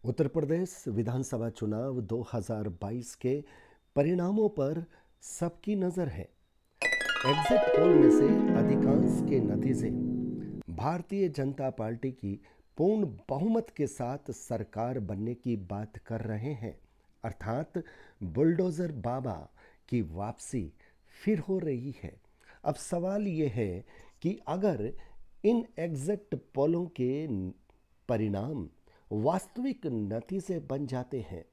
उत्तर प्रदेश विधानसभा चुनाव 2022 के परिणामों पर सबकी नज़र है। एग्जिट पोल में से अधिकांश के नतीजे भारतीय जनता पार्टी की पूर्ण बहुमत के साथ सरकार बनने की बात कर रहे हैं। अर्थात बुलडोजर बाबा की वापसी फिर हो रही है। अब सवाल ये है कि अगर इन एग्जिट पोलों के परिणाम वास्तविक नतीजे बन जाते हैं,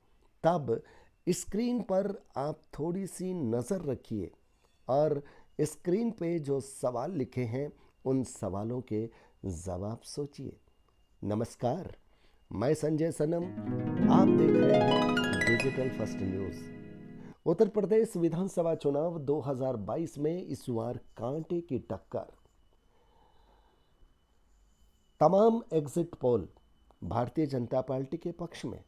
तब स्क्रीन पर आप थोड़ी सी नज़र रखिए और स्क्रीन पे जो सवाल लिखे हैं उन सवालों के जवाब सोचिए। नमस्कार, मैं संजय सनम, आप देख रहे हैं digital first news. Uttar Pradesh विधानसभा चुनाव 2022 में इस बार कांटे की टक्कर। तमाम exit poll Bharatiya Janata party के पक्ष में।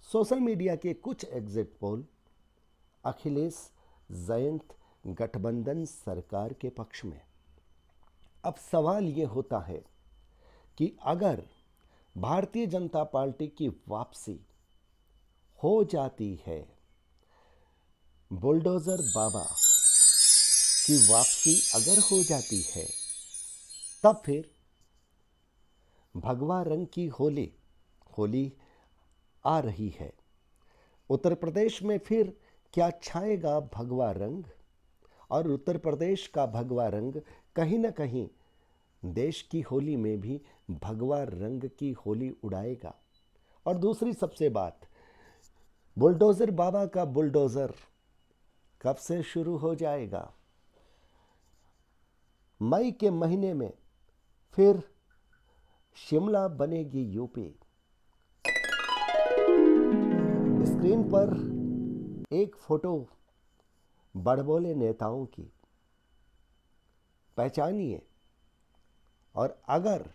सोशल मीडिया के कुछ एग्जिट पोल अखिलेश जयंत गठबंधन सरकार के पक्ष में। अब सवाल ये होता है कि अगर भारतीय जनता पार्टी की वापसी हो जाती है, बुलडोजर बाबा की वापसी अगर हो जाती है, तब फिर भगवा रंग की होली आ रही है। उत्तर प्रदेश में फिर क्या छाएगा भगवा रंग, और उत्तर प्रदेश का भगवा रंग कहीं ना कहीं देश की होली में भी भगवा रंग की होली उड़ाएगा। और दूसरी सबसे बात, बुलडोजर बाबा का बुलडोजर कब से शुरू हो जाएगा? मई के महीने में फिर शिमला बनेगी यूपी। स्क्रीन पर एक फोटो बड़बोले नेताओं की पहचानिए। और अगर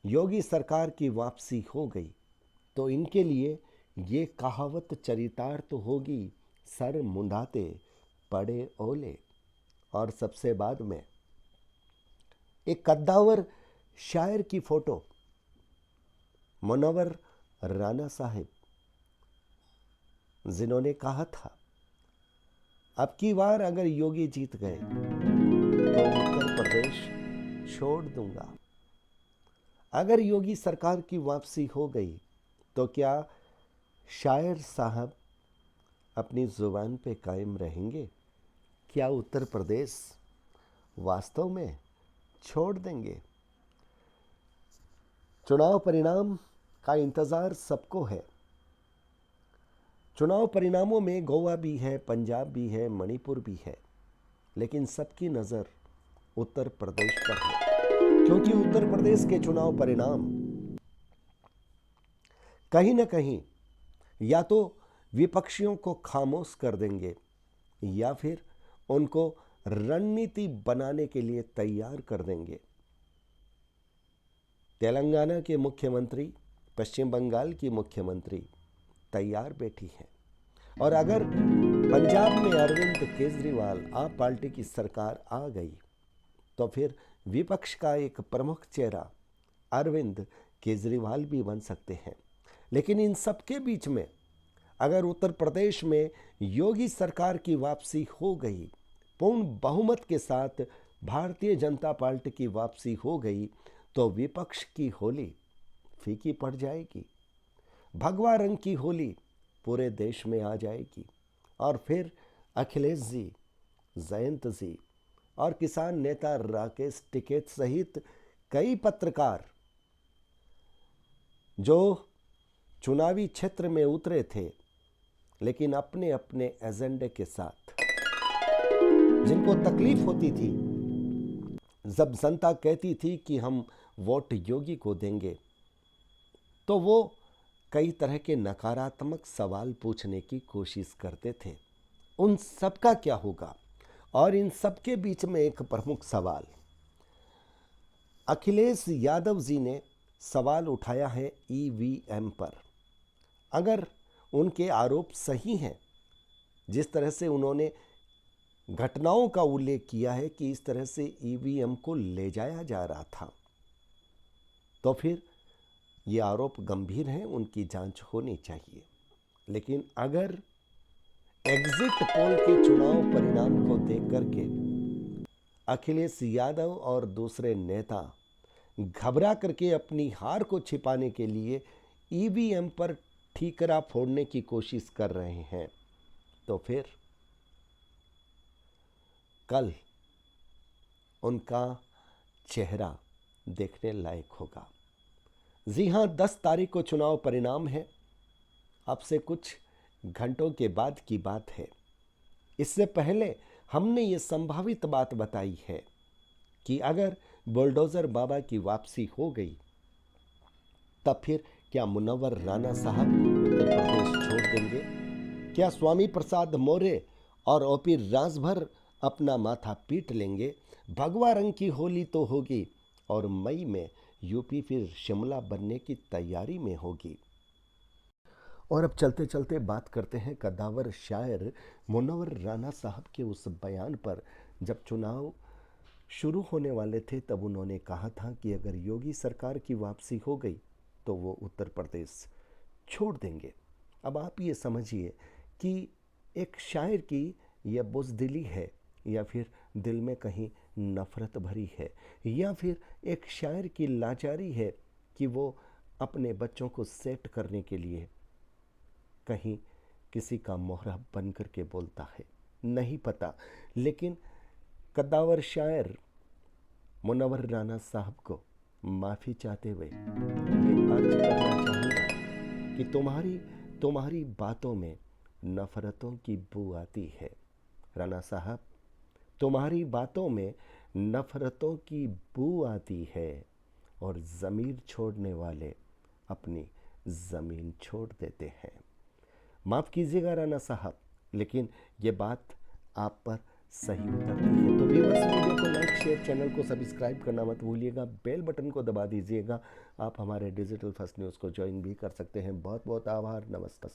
योगी सरकार की वापसी हो गई तो इनके लिए ये कहावत चरितार्थ तो होगी, सर मुंडाते पड़े ओले। और सबसे बाद में एक कद्दावर शायर की फोटो, मुनव्वर राना साहिब, जिन्होंने कहा था अब की बार अगर योगी जीत गए तो उत्तर प्रदेश छोड़ दूंगा। अगर योगी सरकार की वापसी हो गई तो क्या शायर साहब अपनी जुबान पे कायम रहेंगे? क्या उत्तर प्रदेश वास्तव में छोड़ देंगे? चुनाव परिणाम का इंतज़ार सबको है। चुनाव परिणामों में गोवा भी है, पंजाब भी है, मणिपुर भी है, लेकिन सबकी नज़र उत्तर प्रदेश पर है, क्योंकि उत्तर प्रदेश के चुनाव परिणाम कहीं ना कहीं या तो विपक्षियों को खामोश कर देंगे या फिर उनको रणनीति बनाने के लिए तैयार कर देंगे। तेलंगाना के मुख्यमंत्री, पश्चिम बंगाल की मुख्यमंत्री तैयार बैठी हैं। और अगर पंजाब में अरविंद केजरीवाल आप पार्टी की सरकार आ गई तो फिर विपक्ष का एक प्रमुख चेहरा अरविंद केजरीवाल भी बन सकते हैं। लेकिन इन सबके बीच में अगर उत्तर प्रदेश में योगी सरकार की वापसी हो गई, पूर्ण बहुमत के साथ भारतीय जनता पार्टी की वापसी हो गई, तो विपक्ष की होली फीकी पड़ जाएगी। भगवा रंग की होली पूरे देश में आ जाएगी। और फिर अखिलेश जी, जयंत जी और किसान नेता राकेश टिकैत सहित कई पत्रकार जो चुनावी क्षेत्र में उतरे थे लेकिन अपने अपने एजेंडे के साथ, जिनको तकलीफ होती थी जब जनता कहती थी कि हम वोट योगी को देंगे, तो वो कई तरह के नकारात्मक सवाल पूछने की कोशिश करते थे। उन सब का क्या होगा? और इन सब के बीच में एक प्रमुख सवाल, अखिलेश यादव जी ने सवाल उठाया है ईवीएम पर। अगर उनके आरोप सही हैं, जिस तरह से उन्होंने घटनाओं का उल्लेख किया है कि इस तरह से ईवीएम को ले जाया जा रहा था, तो फिर ये आरोप गंभीर हैं, उनकी जांच होनी चाहिए। लेकिन अगर एग्जिट पोल के चुनाव परिणाम को देख करके अखिलेश यादव और दूसरे नेता घबरा करके अपनी हार को छिपाने के लिए ईवीएम पर ठीकरा फोड़ने की कोशिश कर रहे हैं, तो फिर कल उनका चेहरा देखने लायक होगा। जी हां, 10 तारीख को चुनाव परिणाम है। अब से कुछ घंटों के बाद की बात है। इससे पहले हमने ये संभावित बात बताई है कि अगर बुलडोजर बाबा की वापसी हो गई, तब फिर क्या मुनव्वर राणा साहब उत्तर प्रदेश छोड़ देंगे? क्या स्वामी प्रसाद मौर्य और ओपी राजभर अपना माथा पीट लेंगे? भगवा रंग की होली तो होगी और मई में यूपी फिर शिमला बनने की तैयारी में होगी। और अब चलते चलते बात करते हैं कद्दावर शायर मुनव्वर राणा साहब के उस बयान पर। जब चुनाव शुरू होने वाले थे तब उन्होंने कहा था कि अगर योगी सरकार की वापसी हो गई तो वो उत्तर प्रदेश छोड़ देंगे। अब आप ये समझिए कि एक शायर की यह बुज़दिली है या फिर दिल में कहीं नफ़रत भरी है, या फिर एक शायर की लाचारी है कि वो अपने बच्चों को सेट करने के लिए कहीं किसी का मोहरा बन करके बोलता है, नहीं पता। लेकिन कद्दावर शायर मुनव्वर राणा साहब को माफ़ी चाहते हुए ये अर्ज करना चाहूँगा कि तुम्हारी बातों में नफ़रतों की बू आती है। राणा साहब, तुम्हारी बातों में नफ़रतों की बू आती है और ज़मीर छोड़ने वाले अपनी ज़मीन छोड़ देते हैं। माफ़ कीजिएगा राणा साहब, लेकिन ये बात आप पर सही उतरती है। तो व्यूअर्स, वीडियो को लाइक, शेयर, चैनल को सब्सक्राइब करना मत भूलिएगा, बेल बटन को दबा दीजिएगा। आप हमारे डिजिटल फर्स्ट न्यूज़ को ज्वाइन भी कर सकते हैं। बहुत बहुत आभार, नमस्कार।